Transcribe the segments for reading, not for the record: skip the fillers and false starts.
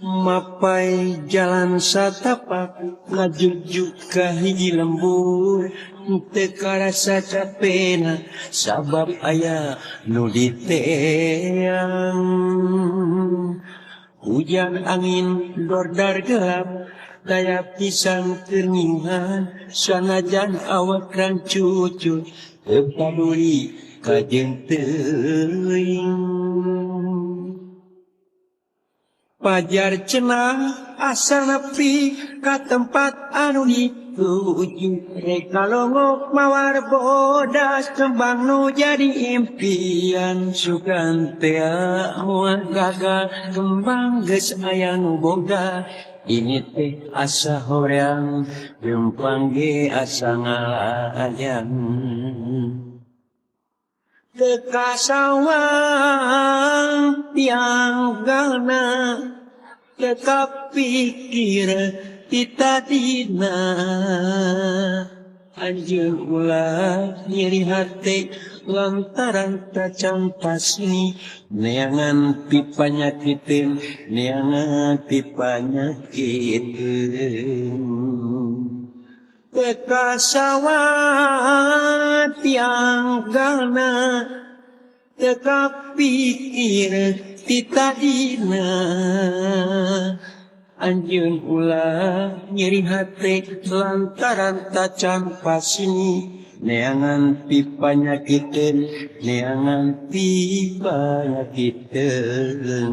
Mapai jalan satapak ngajujuk ka hiji lembur teu karasa capena sabab aya nu diteang. Hujan angin dordar gelap daya pisang keningan sanajan awak rancucut teu paduli ka jeung teuing. Pajar cenah asa nepi ka tempat anu dituju reka longok mawar bodas kembang nu jadi impian sugan teu moal gagal kembang geus aya nu boga ini teh asa horeang gempang ge asa ngalayang. Teka sawang tiang galna teka pikir kita dina anjeun ulah nyeri hati lantaran tacan pasni neangan pipa nyakitin neangan pipa nyakitin. Teka sawah tiang galna teka pikir tita dina anjeun ulah nyeri hati lantaran tacan pasini neangan pipa nyakiteun neangan pipa nyakiteun.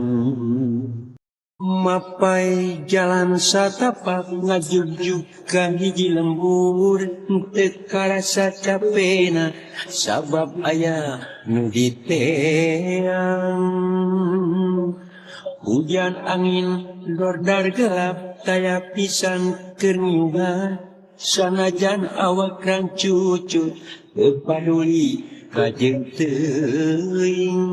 Mapai jalan satapak ngajujuk ka hiji lembur teu karasa capena sabab aya nu diteang. Hujan angin dordar gelap daya pisan keningan sanajan awak rancucut teu paduli ka jeung teuing.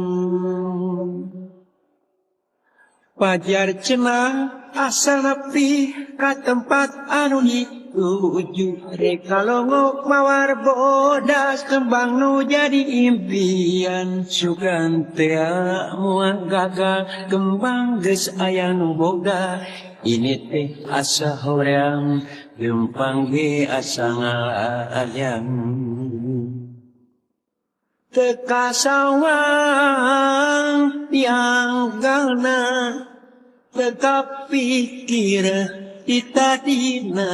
Pajar cenah asa nepi ka tempat anu dituju reka longok mawar bodas kembang nu jadi impian sugan teu moal gagal kembang geus aya nu boga ini teh asa horeang gempang ge asa ngalayang. Teka sawang tiang galna teka pikir kita dina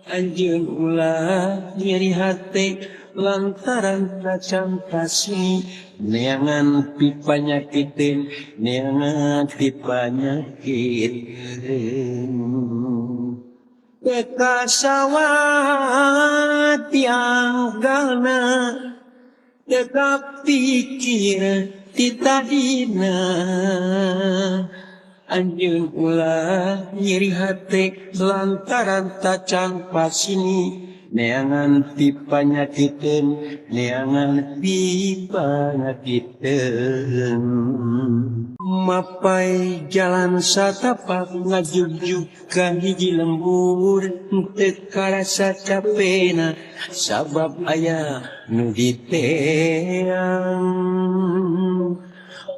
anjeun ulah nyeri hati lantaran tacan pasni neangan pipa nyakitin neangan pipa nyakitin. Teka sawah tiang galna teka pikir tita dina anjeun ulah nyeri hati lantaran tacan pasini neangan pipa nyakiteun neangan pipa nyakiteun. Mapai jalan satapak ngajujuk ka hiji lembur teu karasa capena sabab aya nu diteang.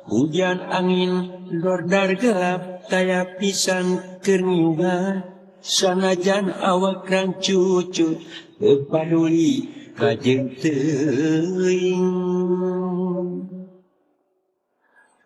Hujan angin dordar gelap daya pisan keningan sanajan awak rancucut teu paduli ka jeung teuing.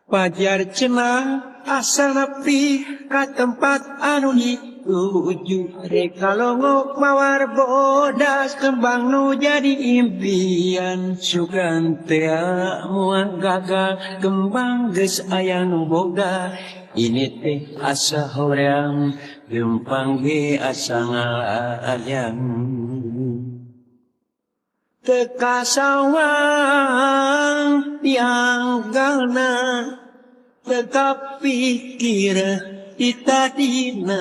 Pajar cenah asa nepi ka tempat anu dituju reka longok mawar bodas kembang nu jadi impian sugan teu moal gagal kembang geus aya nu boga ini teh asa horeang gempang ge asa ngalayang. Teka sawang tiang galna teka pikir kita dina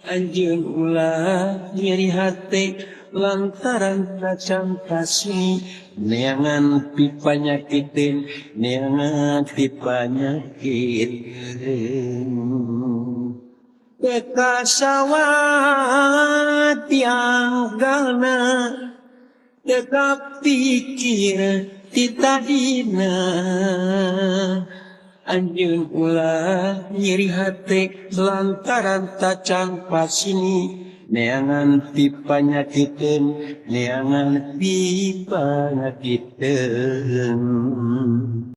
anjeun ulah nyeri hati lantaran tacan pasni neangan pipa nyakitin neangan pipa nyakitin. Teka sawah tiang galna teka pikir tita dina anjeun ulah nyeri hate lantaran tacang pasini neangan pipanyakiteun neangan pipanyakiteun